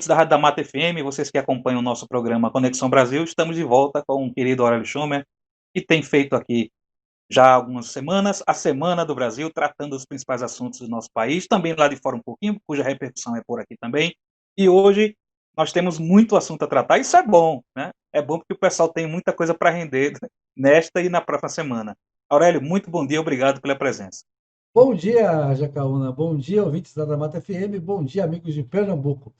Da Rádio da Mata FM, vocês que acompanham o nosso programa Conexão Brasil, estamos de volta com o querido Aurélio Schumer, que tem feito aqui já há algumas semanas a Semana do Brasil, tratando dos principais assuntos do nosso país, também lá de fora um pouquinho, cuja repercussão é por aqui também. E hoje nós temos muito assunto a tratar, isso é bom, né? É bom porque o pessoal tem muita coisa para render nesta e na próxima semana. Aurélio, muito bom dia, obrigado pela presença. Bom dia, Jacaúna. Bom dia, ouvintes da Mata FM. Bom dia, amigos de Pernambuco.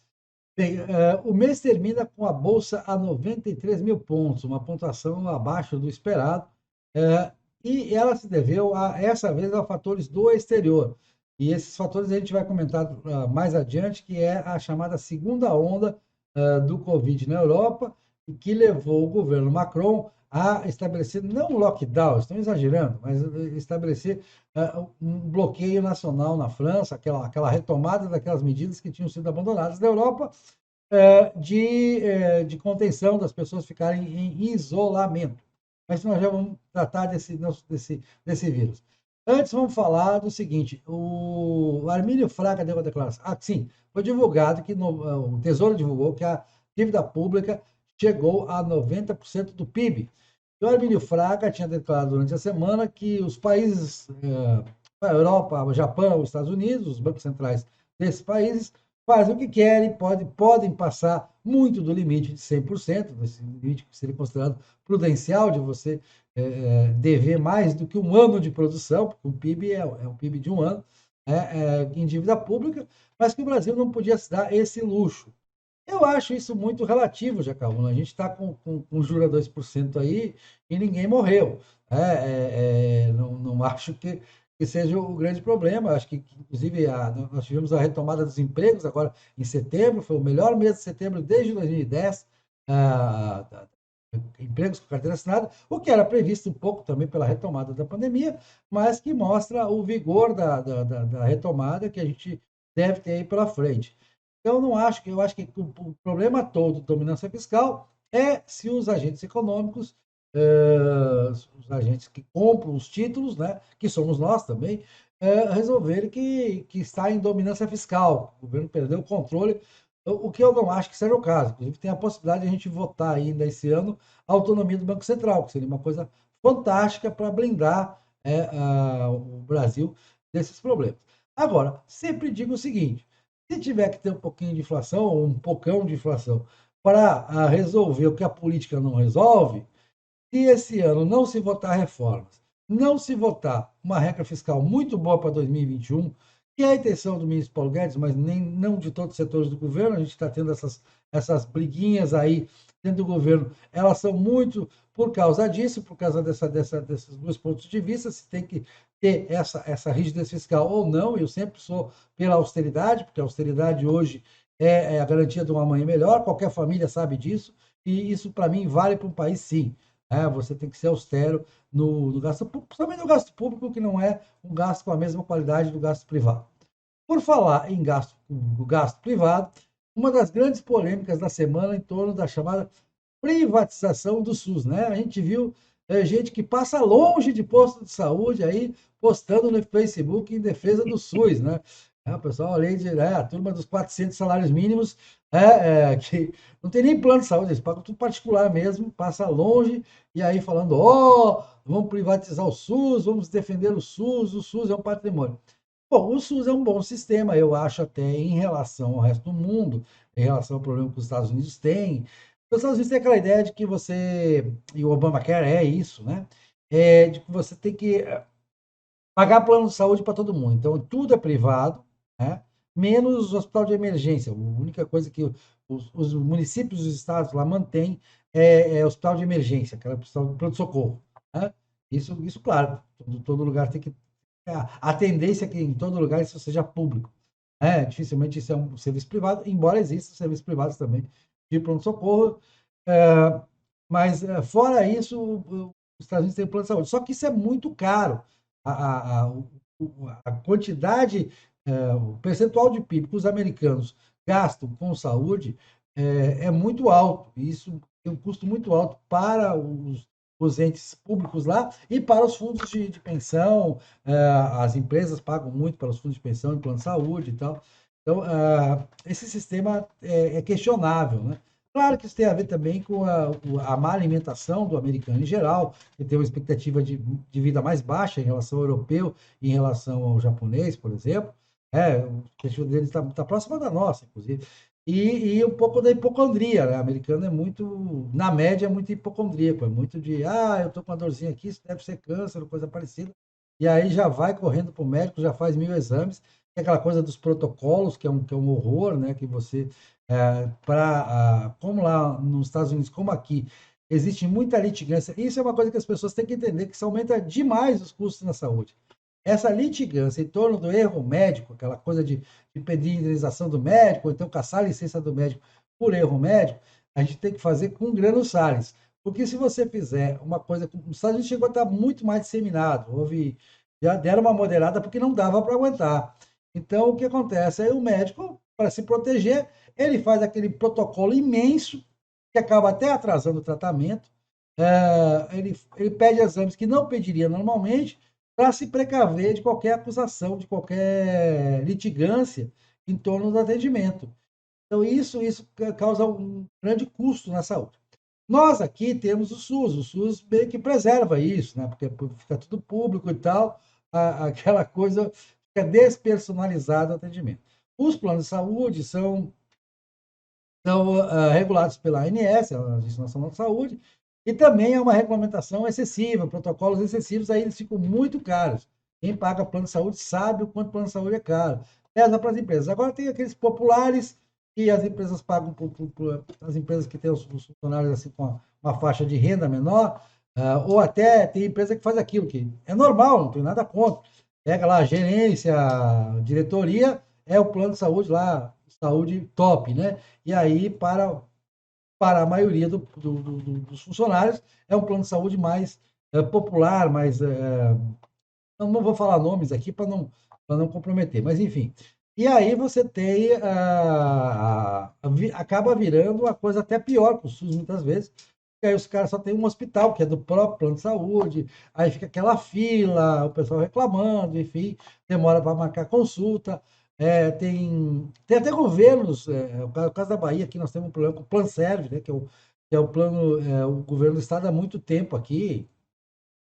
Bem, o mês termina com a Bolsa a 93 mil pontos, uma pontuação abaixo do esperado, e ela se deveu, essa vez, a fatores do exterior. E esses fatores a gente vai comentar mais adiante, que é a chamada segunda onda do Covid na Europa, e que levou o governo Macron a estabelecer, não um lockdown, estão exagerando, mas estabelecer um bloqueio nacional na França, aquela retomada daquelas medidas que tinham sido abandonadas na Europa, de contenção das pessoas ficarem em isolamento. Mas nós já vamos tratar desse vírus. Antes, vamos falar do seguinte: o Armínio Fraga deu uma declaração. Sim, foi divulgado que o Tesouro divulgou que a dívida pública chegou a 90% do PIB. E o Armínio Fraga tinha declarado durante a semana que os países, a Europa, o Japão, os Estados Unidos, os bancos centrais desses países, fazem o que querem, podem passar muito do limite de 100%, desse limite que seria considerado prudencial de você dever mais do que um ano de produção, porque o PIB é um PIB de um ano, em dívida pública, mas que o Brasil não podia se dar esse luxo. Eu acho isso muito relativo, Jacaúna. A gente está com juro a 2% aí e ninguém morreu. Não acho que seja o grande problema. Acho que inclusive, nós tivemos a retomada dos empregos agora em setembro, foi o melhor mês de setembro desde 2010. ah, Empregos com carteira assinada, o que era previsto um pouco também pela retomada da pandemia, mas que mostra o vigor da retomada que a gente deve ter aí pela frente. Então, eu acho que o problema todo da dominância fiscal é se os agentes econômicos, os agentes que compram os títulos, né, que somos nós também, resolverem que está em dominância fiscal. O governo perdeu o controle, o que eu não acho que seja o caso. Inclusive, tem a possibilidade de a gente votar ainda esse ano a autonomia do Banco Central, que seria uma coisa fantástica para blindar o Brasil desses problemas. Agora, sempre digo o seguinte: se tiver que ter um pouquinho de inflação, ou um pocão de inflação, para resolver o que a política não resolve, se esse ano não se votar reformas, não se votar uma regra fiscal muito boa para 2021, que é a intenção do ministro Paulo Guedes, mas não de todos os setores do governo, a gente está tendo essas briguinhas aí dentro do governo, elas são muito por causa disso, por causa desses dois pontos de vista, se tem que ter essa rigidez fiscal ou não. Eu sempre sou pela austeridade, porque a austeridade hoje é a garantia de um amanhã melhor, qualquer família sabe disso, e isso para mim vale para um país sim. Você tem que ser austero no gasto público, principalmente no gasto público, que não é um gasto com a mesma qualidade do gasto privado. Por falar em gasto privado, uma das grandes polêmicas da semana em torno da chamada privatização do SUS, né? A gente viu gente que passa longe de posto de saúde aí postando no Facebook em defesa do SUS, né? O pessoal ali a turma dos 400 salários mínimos, que não tem nem plano de saúde, eles pagam tudo particular mesmo, passa longe e aí falando, vamos privatizar o SUS, vamos defender o SUS é um patrimônio. Bom, o SUS é um bom sistema, eu acho, até em relação ao resto do mundo, em relação ao problema que os Estados Unidos têm. Os Estados Unidos têm aquela ideia de que você, e o Obamacare é isso, né? De que você tem que pagar plano de saúde para todo mundo. Então, tudo é privado, né? Menos o hospital de emergência. A única coisa que os municípios e os estados lá mantêm é hospital de emergência, aquela hospital de pronto-socorro. Né? Isso, claro, todo lugar tem que. A tendência é que em todo lugar isso seja público. Dificilmente isso é um serviço privado, embora existam serviços privados também de pronto-socorro. É, mas, fora isso, os Estados Unidos têm plano de saúde. Só que isso é muito caro. A quantidade, o percentual de PIB que os americanos gastam com saúde é muito alto. E isso tem um custo muito alto para os entes públicos lá e para os fundos de pensão. As empresas pagam muito para os fundos de pensão e plano de saúde e tal. Então, esse sistema é questionável, né? Claro que isso tem a ver também com a má alimentação do americano em geral, que tem uma expectativa de vida mais baixa em relação ao europeu e em relação ao japonês, por exemplo. A expectativa deles está próxima da nossa, inclusive. E um pouco da hipocondria, né? O americano é muito, na média, é muito hipocondríaco, é muito de, eu estou com uma dorzinha aqui, isso deve ser câncer, ou coisa parecida. E aí já vai correndo para o médico, já faz 1000 exames. Tem aquela coisa dos protocolos, que é um horror, né? Que você, como lá nos Estados Unidos, como aqui, existe muita litigância. Isso é uma coisa que as pessoas têm que entender, que isso aumenta demais os custos na saúde. Essa litigância em torno do erro médico, aquela coisa de pedir indenização do médico, ou então caçar a licença do médico por erro médico, a gente tem que fazer com grano Salles. Porque se você fizer uma coisa. Os Estados Unidos chegou a estar muito mais disseminado. Já deram uma moderada porque não dava para aguentar. Então, o que acontece? Aí o médico, para se proteger, ele faz aquele protocolo imenso, que acaba até atrasando o tratamento. Ele pede exames que não pediria normalmente, para se precaver de qualquer acusação, de qualquer litigância em torno do atendimento. Então, isso causa um grande custo na saúde. Nós aqui temos o SUS meio que preserva isso, né? Porque fica tudo público e tal, aquela coisa fica despersonalizado o atendimento. Os planos de saúde são regulados pela ANS, a Agência Nacional de Saúde, e também é uma regulamentação excessiva, protocolos excessivos, aí eles ficam muito caros. Quem paga plano de saúde sabe o quanto o plano de saúde é caro. Pesa para as empresas. Agora tem aqueles populares que as empresas pagam as empresas que têm os funcionários assim com uma faixa de renda menor, ou até tem empresa que faz aquilo, que é normal, não tem nada contra. Pega lá a gerência, a diretoria, é o plano de saúde lá, saúde top, né? E aí, para a maioria dos funcionários, é um plano de saúde mais popular, mais. Não vou falar nomes aqui para não comprometer, mas enfim. E aí você tem. Acaba virando uma coisa até pior para o SUS, muitas vezes, porque aí os caras só tem um hospital, que é do próprio plano de saúde, aí fica aquela fila, o pessoal reclamando, enfim, demora para marcar consulta. Tem até governos, o caso da Bahia, aqui nós temos um problema com o Planserve, né, que é o plano, o governo do estado há muito tempo aqui,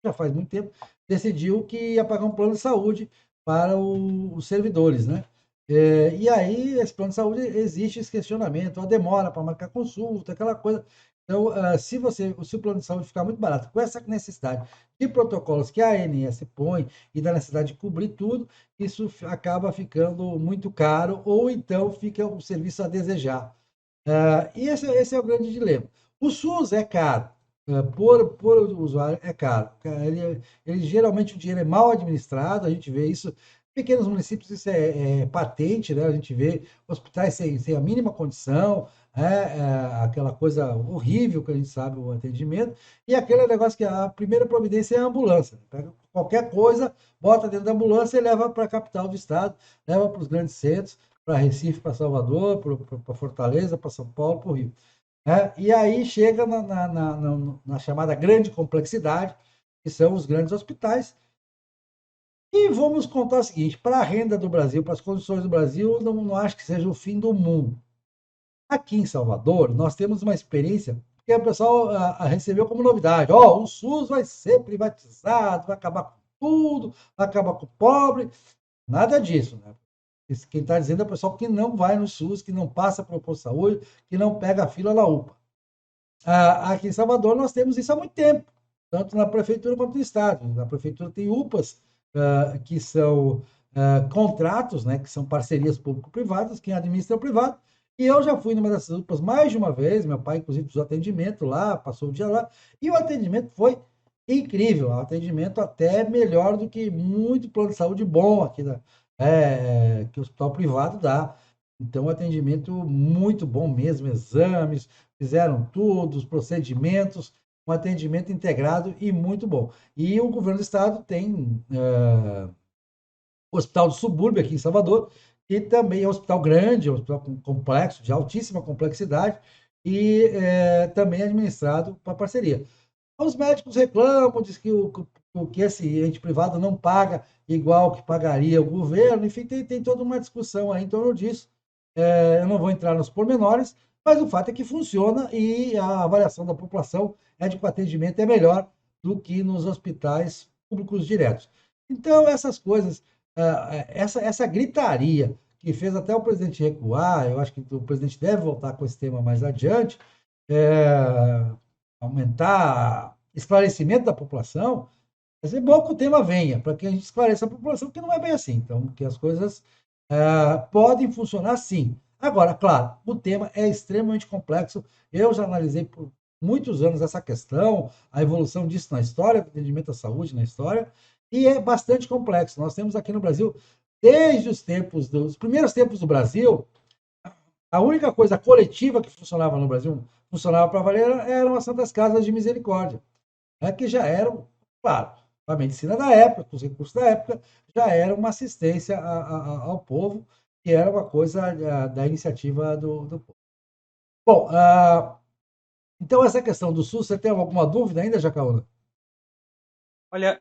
já faz muito tempo, decidiu que ia pagar um plano de saúde para os servidores, né? E aí, esse plano de saúde, existe esse questionamento, a demora para marcar consulta, aquela coisa. Então, se o plano de saúde ficar muito barato, com essa necessidade de protocolos que a ANS põe e da necessidade de cobrir tudo, isso acaba ficando muito caro, ou então fica o serviço a desejar. E esse é o grande dilema. O SUS é caro, por usuário é caro. Ele geralmente o dinheiro é mal administrado, a gente vê isso. Em pequenos municípios isso é patente, né? A gente vê hospitais sem a mínima condição, aquela coisa horrível que a gente sabe o atendimento, e aquele negócio que a primeira providência é a ambulância. Pega qualquer coisa, bota dentro da ambulância e leva para a capital do estado, leva para os grandes centros, para Recife, para Salvador, para Fortaleza, para São Paulo, para o Rio. E aí chega na chamada grande complexidade, que são os grandes hospitais. E vamos contar o seguinte: para a renda do Brasil, para as condições do Brasil, não acho que seja o fim do mundo. Aqui em Salvador, nós temos uma experiência que o pessoal recebeu como novidade. O SUS vai ser privatizado, vai acabar com tudo, vai acabar com o pobre. Nada disso, né? Quem está dizendo é o pessoal que não vai no SUS, que não passa para o posto de saúde, que não pega a fila na UPA. Aqui em Salvador nós temos isso há muito tempo, tanto na prefeitura quanto no estado. Na prefeitura tem UPAs, que são contratos, né, que são parcerias público-privadas, quem administra é o privado. E eu já fui numa dessas UPAs mais de uma vez, meu pai, inclusive, fez atendimento lá, passou o dia lá, e o atendimento foi incrível, o atendimento até melhor do que muito plano de saúde bom aqui, que o hospital privado dá. Então, um atendimento muito bom mesmo, exames, fizeram tudo, os procedimentos, um atendimento integrado e muito bom. E o governo do estado tem o hospital do subúrbio aqui em Salvador, e também é um hospital grande, é um hospital complexo, de altíssima complexidade, e também é administrado para parceria. Os médicos reclamam, diz que porque esse ente privado não paga igual que pagaria o governo, enfim, tem toda uma discussão aí em torno disso. Eu não vou entrar nos pormenores, mas o fato é que funciona e a avaliação da população é de que o atendimento é melhor do que nos hospitais públicos diretos. Então, essas coisas, essa gritaria que fez até o presidente recuar, eu acho que o presidente deve voltar com esse tema mais adiante, é, aumentar esclarecimento da população, mas é bom que o tema venha, para que a gente esclareça a população que não é bem assim. Então, que as coisas podem funcionar sim. Agora, claro, o tema é extremamente complexo. Eu já analisei por muitos anos essa questão, a evolução disso na história, do atendimento à saúde na história, e é bastante complexo. Nós temos aqui no Brasil, desde os tempos dos primeiros tempos do Brasil, a única coisa coletiva que funcionava no Brasil, funcionava para valer, eram as Santas Casas de Misericórdia, né, que já eram, claro, a medicina da época, com os recursos da época, já era uma assistência ao povo, que era uma coisa da iniciativa do povo. Bom, então essa questão do SUS, você tem alguma dúvida ainda, Jacaúna? Olha,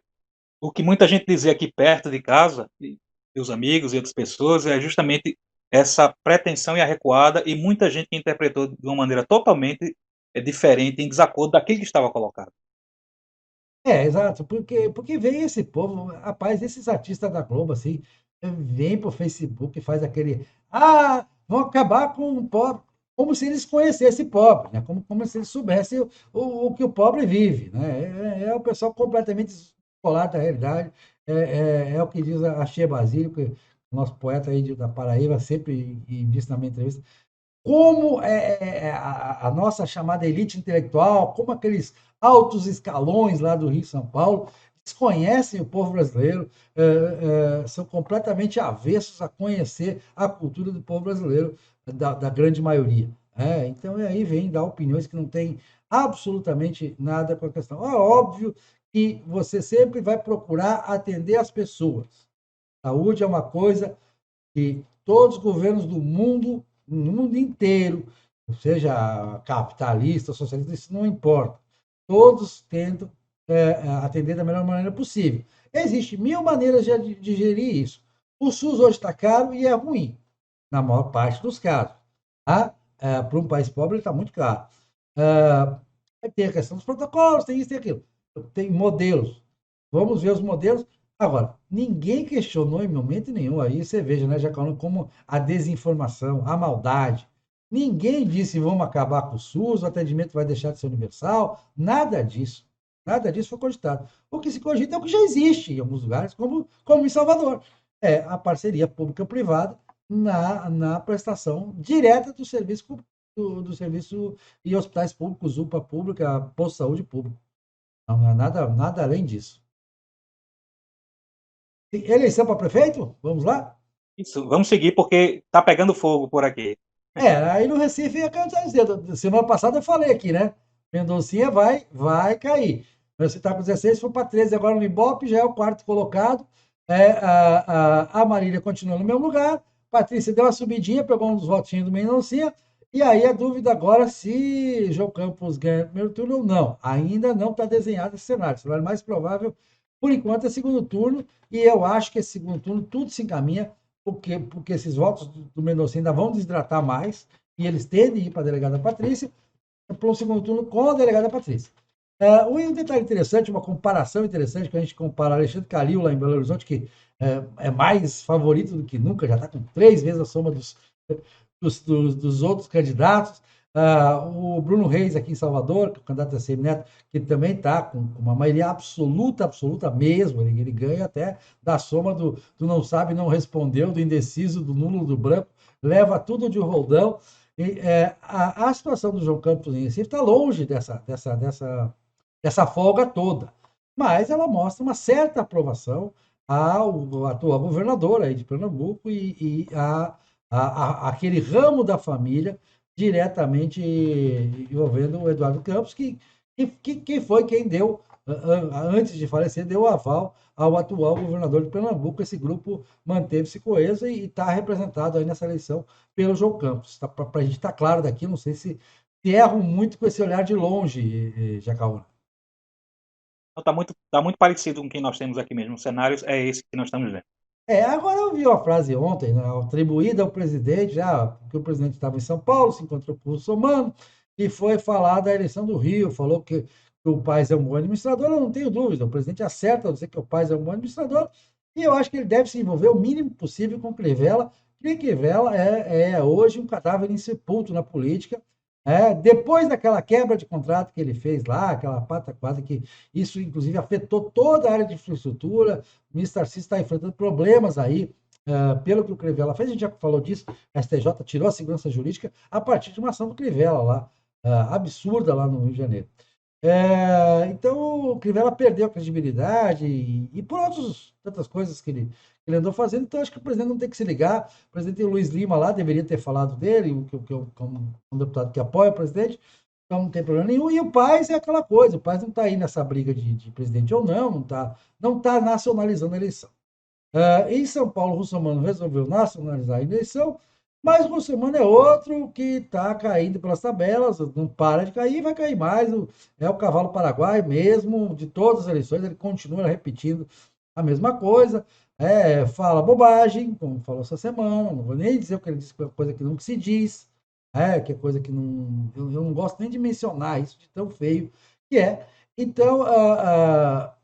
o que muita gente dizia aqui perto de casa, e os amigos e outras pessoas, é justamente essa pretensão e arrecuada, e muita gente que interpretou de uma maneira totalmente diferente, em desacordo daquilo que estava colocado. Exato, porque vem esse povo, rapaz, esses artistas da Globo, assim, vem pro Facebook e faz aquele, vão acabar com o pobre, como se eles conhecessem pobre, né? Como se eles soubessem o que o pobre vive, né? É o pessoal completamente descolado da realidade, é o que diz a Chia Basílio, que o nosso poeta aí da Paraíba sempre e disse na minha entrevista, como a nossa chamada elite intelectual, como aqueles altos escalões lá do Rio e São Paulo, desconhecem o povo brasileiro, são completamente avessos a conhecer a cultura do povo brasileiro, da grande maioria. Então, aí vem dar opiniões que não têm absolutamente nada com a questão. É óbvio que você sempre vai procurar atender as pessoas. Saúde é uma coisa que todos os governos do mundo, no mundo inteiro, seja capitalista, socialista, isso não importa. Todos tentam atender da melhor maneira possível. Existem mil maneiras de gerir isso. O SUS hoje está caro e é ruim, na maior parte dos casos. Tá? Para um país pobre, ele está muito caro. Tem a questão dos protocolos, tem isso, tem aquilo. Tem modelos. Vamos ver os modelos. Agora, ninguém questionou em momento nenhum, aí você veja, né, Jacaranda, como a desinformação, a maldade. Ninguém disse vamos acabar com o SUS, o atendimento vai deixar de ser universal, nada disso. Nada disso foi cogitado. O que se cogita é o que já existe em alguns lugares, como em Salvador. É a parceria pública-privada na prestação direta do serviço, do serviço e hospitais públicos, UPA pública, posto de saúde público. Não é nada além disso. Eleição para prefeito? Vamos lá? Isso, vamos seguir porque está pegando fogo por aqui. Aí no Recife é que eu estou dizendo. Semana passada eu falei aqui, né? Mendoncinha vai cair. Você está com 16, foi para 13 agora no Ibope, já é o quarto colocado. A Marília continua no mesmo lugar. Patrícia deu uma subidinha, pegou uns votinhos do Mendoncinha. E aí a dúvida agora se João Campos ganha o primeiro turno ou não. Ainda não está desenhado esse cenário. O cenário mais provável, por enquanto, é segundo turno. E eu acho que esse segundo turno tudo se encaminha porque esses votos do Mendonça ainda vão desidratar mais, e eles tendem a ir para a delegada Patrícia, para o segundo turno com a delegada Patrícia. Um detalhe interessante, uma comparação interessante, que a gente compara Alexandre Calil lá em Belo Horizonte, que é mais favorito do que nunca, já está com 3 vezes a soma dos outros candidatos. O Bruno Reis aqui em Salvador, que é o candidato a Neto, que também está com uma maioria absoluta mesmo, ele ganha até da soma do não sabe, não respondeu, do indeciso, do nulo, do branco, leva tudo de roldão. E, a situação do João Campos em Recife está longe dessa folga toda, mas ela mostra uma certa aprovação ao atual governador aí de Pernambuco e aquele ramo da família diretamente envolvendo o Eduardo Campos, que foi quem deu, antes de falecer, deu o aval ao atual governador de Pernambuco. Esse grupo manteve-se coeso e está representado aí nessa eleição pelo João Campos. Para a gente estar claro daqui, não sei se erram muito com esse olhar de longe, Jacaúna. Então tá muito parecido com o que nós temos aqui mesmo. O cenário é esse que nós estamos vendo. Agora eu vi uma frase ontem, né, atribuída ao presidente, já, porque o presidente estava em São Paulo, se encontrou com o Russomano e foi falar da eleição do Rio, falou que o Paes é um bom administrador, eu não tenho dúvida, o presidente acerta ao dizer que o Paes é um bom administrador, e eu acho que ele deve se envolver o mínimo possível com Crivella, porque Crivella é hoje um cadáver insepulto na política, depois daquela quebra de contrato que ele fez lá, aquela pataquada que isso, inclusive, afetou toda a área de infraestrutura, o ministro Tarcísio está enfrentando problemas aí, pelo que o Crivella fez, a gente já falou disso, a STJ tirou a segurança jurídica a partir de uma ação do Crivella lá, absurda lá no Rio de Janeiro. Então, o Crivella perdeu a credibilidade e por tantas coisas que ele andou fazendo, então acho que o presidente não tem que se ligar. O presidente Luiz Lima lá deveria ter falado dele, que eu, como um deputado que apoia o presidente, então não tem problema nenhum. E o Paes é aquela coisa, o Paes não está aí nessa briga de presidente ou não tá nacionalizando a eleição. Em São Paulo, o Russomano resolveu nacionalizar a eleição, mas o Russomano é outro que está caindo pelas tabelas, não para de cair, vai cair mais. É o cavalo paraguai mesmo, de todas as eleições, ele continua repetindo a mesma coisa, fala bobagem, como falou essa semana, não vou nem dizer o que ele disse, que é coisa que não se diz, que é coisa que não, eu não gosto nem de mencionar isso, de tão feio que é. Então,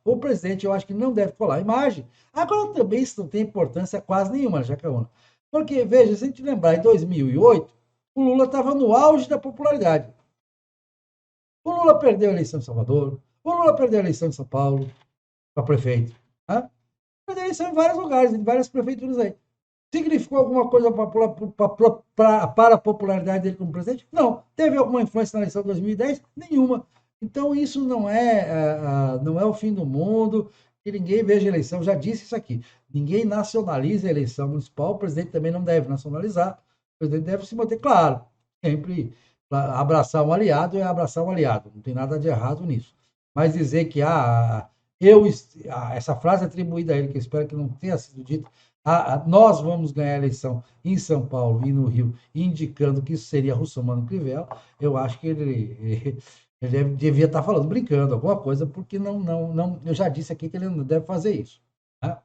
o presidente, eu acho que não deve colar a imagem. Agora, também isso não tem importância quase nenhuma, Jacaúna. Porque, veja, se a gente lembrar, em 2008, o Lula estava no auge da popularidade. O Lula perdeu a eleição em Salvador, o Lula perdeu a eleição em São Paulo, para prefeito. Né? Perdeu a eleição em vários lugares, em várias prefeituras aí. Significou alguma coisa para a popularidade dele como presidente? Não. Teve alguma influência na eleição de 2010? Nenhuma. Então, isso não é o fim do mundo, que ninguém veja a eleição. Já disse isso aqui. Ninguém nacionaliza a eleição municipal, o presidente também não deve nacionalizar, o presidente deve se manter, claro, sempre abraçar um aliado é abraçar um aliado, não tem nada de errado nisso. Mas dizer que essa frase atribuída a ele, que eu espero que não tenha sido dita, nós vamos ganhar a eleição em São Paulo e no Rio, indicando que isso seria Russomano Crivella, eu acho que ele devia estar falando, brincando, alguma coisa, porque não, eu já disse aqui que ele não deve fazer isso. Né?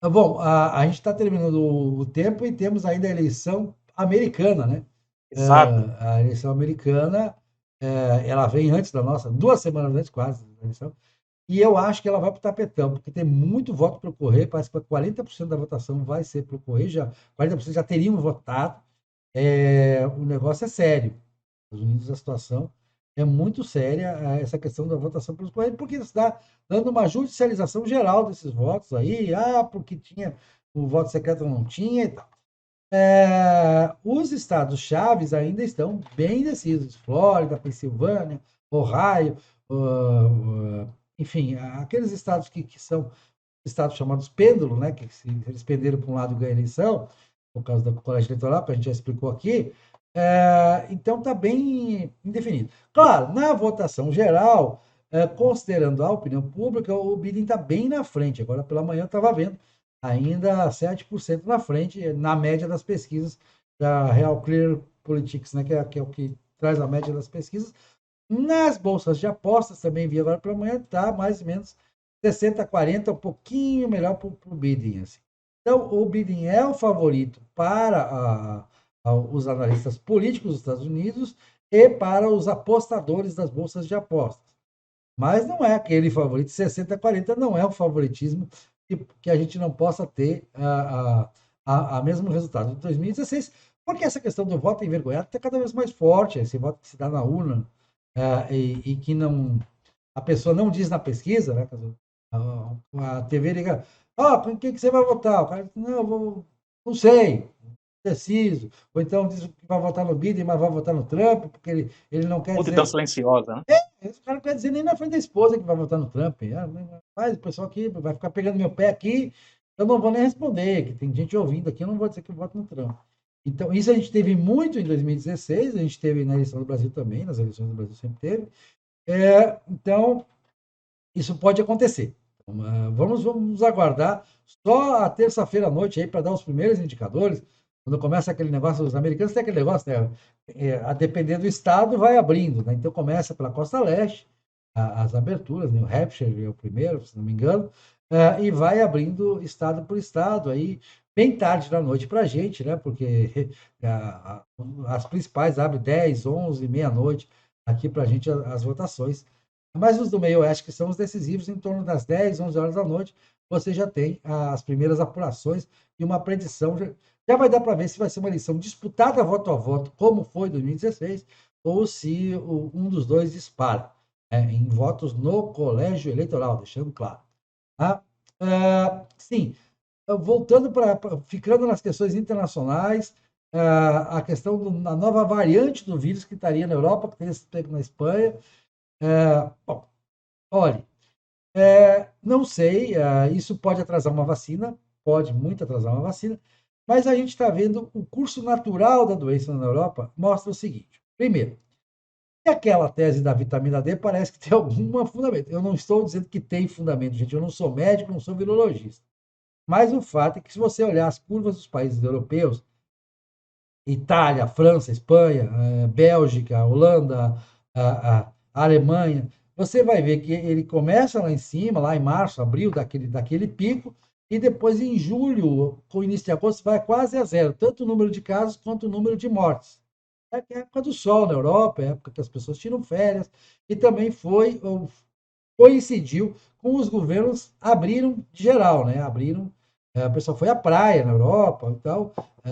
Bom, a gente está terminando o tempo e temos ainda a eleição americana, né? Exato. A eleição americana, ela vem antes da nossa, 2 semanas antes quase da eleição, e eu acho que ela vai para o tapetão, porque tem muito voto para ocorrer, parece que 40% da votação vai ser para ocorrer, 40% já teriam votado. O negócio é sério. Nos Estados Unidos a situação é muito séria, essa questão da votação pelos correios, porque está dando uma judicialização geral desses votos aí, porque tinha o voto secreto não tinha e tal. Os estados chaves ainda estão bem decididos, Flórida, Pensilvânia, Ohio, enfim, aqueles estados que são estados chamados pêndulo, né, que eles penderam para um lado e ganham a eleição, por causa do colégio eleitoral, que a gente já explicou aqui, então está bem indefinido. Claro, na votação geral, considerando a opinião pública, o Biden está bem na frente. Agora, pela manhã, eu estava vendo ainda 7% na frente, na média das pesquisas da Real Clear Politics, né, que é o que traz a média das pesquisas. Nas bolsas de apostas, também vi agora pela manhã, está mais ou menos 60-40, um pouquinho melhor para o Biden. Assim. Então, o Biden é o favorito para os analistas políticos dos Estados Unidos e para os apostadores das bolsas de apostas. Mas não é aquele favorito, 60-40 não é um favoritismo que a gente não possa ter a mesmo resultado de 2016, porque essa questão do voto envergonhado está cada vez mais forte, esse voto que se dá na urna, e que não, a pessoa não diz na pesquisa, né? A TV liga, por que você vai votar? O cara diz, não, não sei, preciso. Ou então diz que vai votar no Biden, mas vai votar no Trump, porque ele não quer Multidão dizer. silenciosa, né? O cara não quer dizer nem na frente da esposa que vai votar no Trump. Mas o pessoal aqui vai ficar pegando meu pé aqui, eu não vou nem responder, que tem gente ouvindo aqui, eu não vou dizer que eu voto no Trump. Então, isso a gente teve muito em 2016, a gente teve na eleição do Brasil também, nas eleições do Brasil sempre teve. Então, isso pode acontecer. Vamos aguardar só a terça-feira à noite aí para dar os primeiros indicadores. Quando começa aquele negócio, os americanos têm aquele negócio, né? A depender do estado, vai abrindo, né? Então começa pela Costa Leste, as aberturas, New Hampshire é o primeiro, se não me engano, e vai abrindo estado por estado, aí bem tarde da noite para a gente, né? Porque as principais abrem 10, 11, meia-noite aqui para a gente as votações. Mas os do meio oeste, que são os decisivos, em torno das 10, 11 horas da noite, você já tem as primeiras apurações e uma predição. Já vai dar para ver se vai ser uma eleição disputada voto a voto, como foi em 2016, ou se um dos dois dispara em votos no colégio eleitoral, deixando claro. Tá? Sim, voltando ficando nas questões internacionais, a questão da nova variante do vírus que estaria na Europa, que teria sido pego na Espanha. Bom, olhe, não sei, isso pode atrasar uma vacina, pode muito atrasar uma vacina, mas a gente está vendo o curso natural da doença na Europa mostra o seguinte: primeiro, que aquela tese da vitamina D parece que tem algum fundamento. Eu não estou dizendo que tem fundamento, gente, eu não sou médico, não sou virologista. Mas o fato é que, se você olhar as curvas dos países europeus, Itália, França, Espanha, Bélgica, Holanda, a Alemanha, você vai ver que ele começa lá em cima, lá em março, abril, daquele pico, e depois em julho, com o início de agosto, vai quase a zero, tanto o número de casos quanto o número de mortes. É a época do sol na Europa, é a época que as pessoas tiram férias, e também coincidiu com os governos abriram de geral, né? Abriram, o pessoal foi à praia na Europa e tal,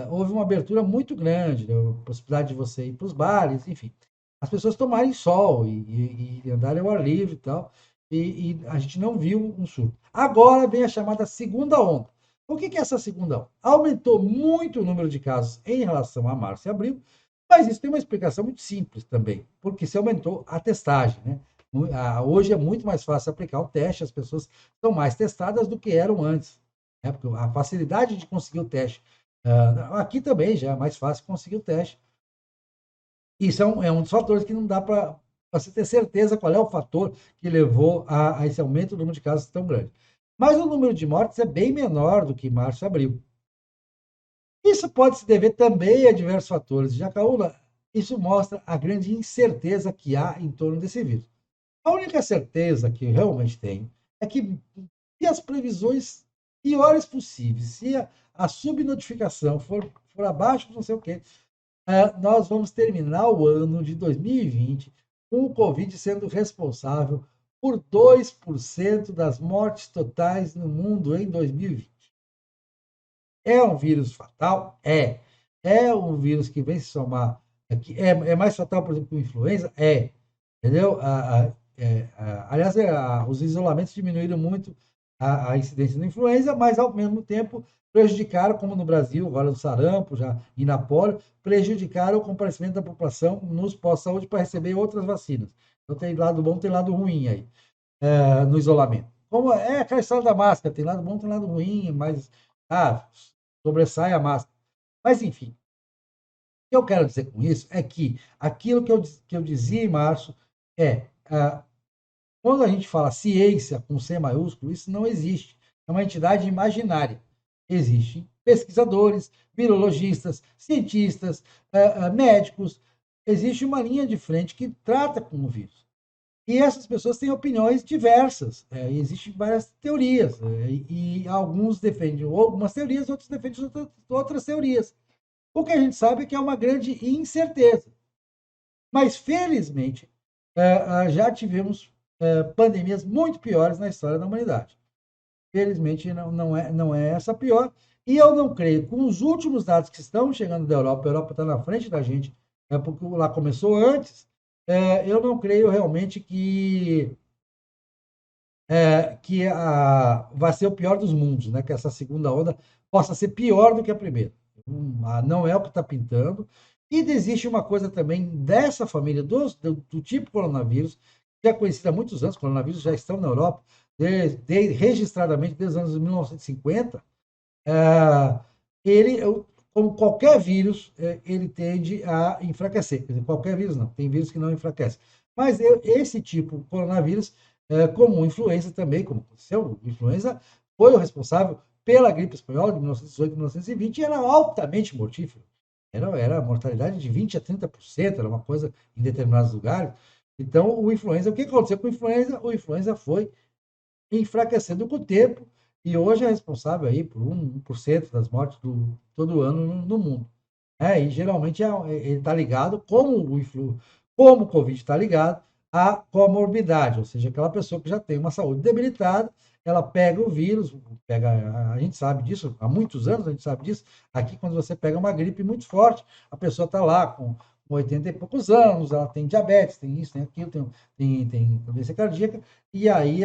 houve uma abertura muito grande, né? A possibilidade de você ir para os bares, enfim, as pessoas tomarem sol e andarem ao ar livre e tal, e a gente não viu um surto. Agora vem a chamada segunda onda. O que é essa segunda onda? Aumentou muito o número de casos em relação a março e abril, mas isso tem uma explicação muito simples também, porque se aumentou a testagem, né? Hoje é muito mais fácil aplicar o teste, as pessoas estão mais testadas do que eram antes, né? Porque a facilidade de conseguir o teste, aqui também já é mais fácil conseguir o teste. Isso é um dos fatores que não dá para você ter certeza qual é o fator que levou a esse aumento do número de casos tão grande. Mas o número de mortes é bem menor do que em março e abril. Isso pode se dever também a diversos fatores. Jacaúna, isso mostra a grande incerteza que há em torno desse vírus. A única certeza que eu realmente tenho é que, se as previsões piores possíveis, se a subnotificação for abaixo de não sei o quê, nós vamos terminar o ano de 2020 com o Covid sendo responsável por 2% das mortes totais no mundo em 2020. É um vírus fatal? É. É um vírus que vem se somar. É mais fatal, por exemplo, que o influenza? É. Entendeu? Aliás, os isolamentos diminuíram muito a incidência da influenza, mas, ao mesmo tempo, prejudicaram, como no Brasil, agora no sarampo já, e na polio, prejudicaram o comparecimento da população nos pós-saúde para receber outras vacinas. Então, tem lado bom, tem lado ruim aí, no isolamento. Como é aquela história da máscara, tem lado bom, tem lado ruim, mas ah, sobressai a máscara. Mas, enfim, o que eu quero dizer com isso é que aquilo que eu dizia em março é, quando a gente fala ciência com C maiúsculo, isso não existe. É uma entidade imaginária. Existem pesquisadores, virologistas, cientistas, médicos. Existe uma linha de frente que trata com o vírus. E essas pessoas têm opiniões diversas. Existem várias teorias. E alguns defendem algumas teorias, outros defendem outras teorias. O que a gente sabe é que é uma grande incerteza. Mas, felizmente, já tivemos pandemias muito piores na história da humanidade. Felizmente, não é essa pior. E eu não creio, com os últimos dados que estão chegando da Europa, a Europa está na frente da gente, porque lá começou antes, eu não creio realmente que vai ser o pior dos mundos, né? Que essa segunda onda possa ser pior do que a primeira. Não é o que está pintando. E existe uma coisa também dessa família, do tipo coronavírus, que é conhecida há muitos anos, coronavírus já estão na Europa, registradamente desde os anos 1950. Ele, como qualquer vírus, ele tende a enfraquecer. Quer dizer, qualquer vírus não, tem vírus que não enfraquece. Mas esse tipo, coronavírus, como influenza também, como aconteceu, influenza foi o responsável pela gripe espanhola de 1918 e 1920 e era altamente mortífero. Era mortalidade de 20% a 30%, era uma coisa em determinados lugares. Então, o que aconteceu com o influenza? O influenza foi enfraquecendo com o tempo e hoje é responsável aí por 1% das mortes todo ano no mundo. E geralmente ele está ligado, como o Covid está ligado, à comorbidade, ou seja, aquela pessoa que já tem uma saúde debilitada, ela pega o vírus, a gente sabe disso, há muitos anos a gente sabe disso. Aqui, quando você pega uma gripe muito forte, a pessoa está lá com 80 e poucos anos, ela tem diabetes, tem isso, tem aquilo, tem doença cardíaca, e aí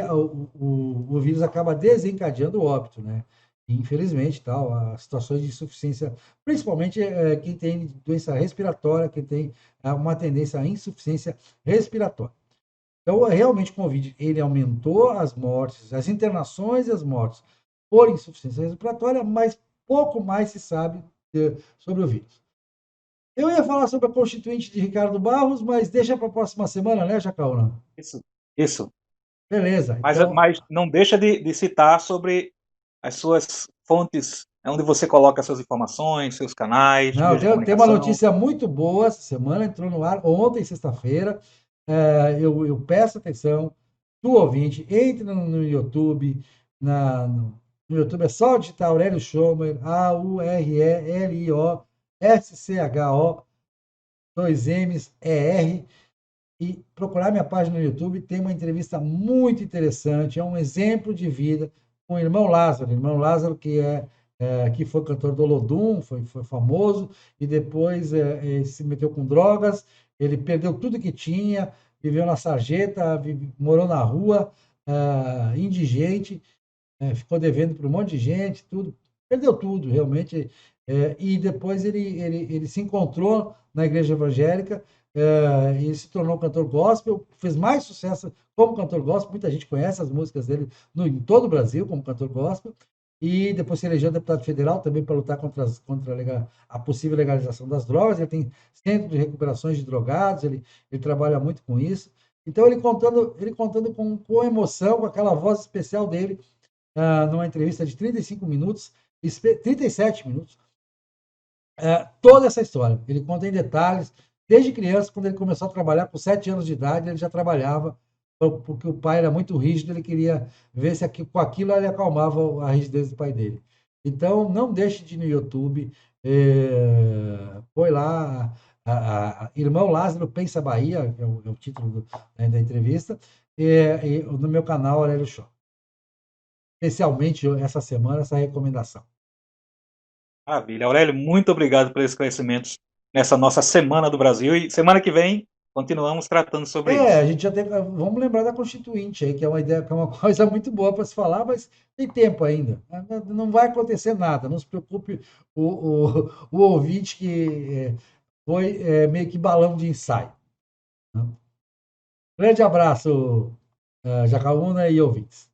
o vírus acaba desencadeando o óbito, né? E, infelizmente, tal, as situações de insuficiência, principalmente quem tem doença respiratória, quem tem uma tendência à insuficiência respiratória. Então, realmente, o Covid, ele aumentou as mortes, as internações e as mortes por insuficiência respiratória, mas pouco mais se sabe sobre o vírus. Eu ia falar sobre a Constituinte de Ricardo Barros, mas deixa para a próxima semana, né, Jacaúna? Isso, isso. Beleza, Mas, então. mas não deixa de citar sobre as suas fontes, onde você coloca suas informações, seus canais, Não, meios de tem uma comunicação. notícia muito boa essa semana, entrou no ar ontem, sexta-feira. Eu peço atenção do ouvinte, entre no YouTube, no YouTube é só digitar Aurélio Schomer, AurelioScho, dois M's, ER, e procurar minha página no YouTube, tem uma entrevista muito interessante, é um exemplo de vida com o irmão Lázaro que foi cantor do Olodum, foi famoso, e depois se meteu com drogas, ele perdeu tudo que tinha, viveu na sarjeta, morou na rua, indigente, ficou devendo para um monte de gente, tudo, perdeu tudo, realmente. E depois ele se encontrou na igreja evangélica, e se tornou cantor gospel, fez mais sucesso como cantor gospel, muita gente conhece as músicas dele em todo o Brasil como cantor gospel, e depois se elegeu deputado federal também para lutar contra a possível legalização das drogas. Ele tem centro de recuperações de drogados, ele trabalha muito com isso. Então, ele contando com emoção, com aquela voz especial dele, numa entrevista de 35 minutos, 37 minutos, toda essa história. Ele conta em detalhes, desde criança, quando ele começou a trabalhar, com 7 anos de idade, ele já trabalhava, porque o pai era muito rígido, ele queria ver se com aquilo ele acalmava a rigidez do pai dele. Então, não deixe de ir no YouTube, põe lá, Irmão Lázaro Pensa Bahia, é o título da entrevista, no meu canal Aurélio Show. Especialmente essa semana, essa recomendação. Maravilha. Aurélio, muito obrigado pelos esclarecimentos nessa nossa Semana do Brasil. E semana que vem continuamos tratando sobre A isso. gente já tem. Vamos lembrar da Constituinte aí, que é uma ideia, que é uma coisa muito boa para se falar, mas tem tempo ainda. Não vai acontecer nada. Não se preocupe o ouvinte que foi meio que balão de ensaio. Né? Grande abraço, Jacaúna e ouvintes.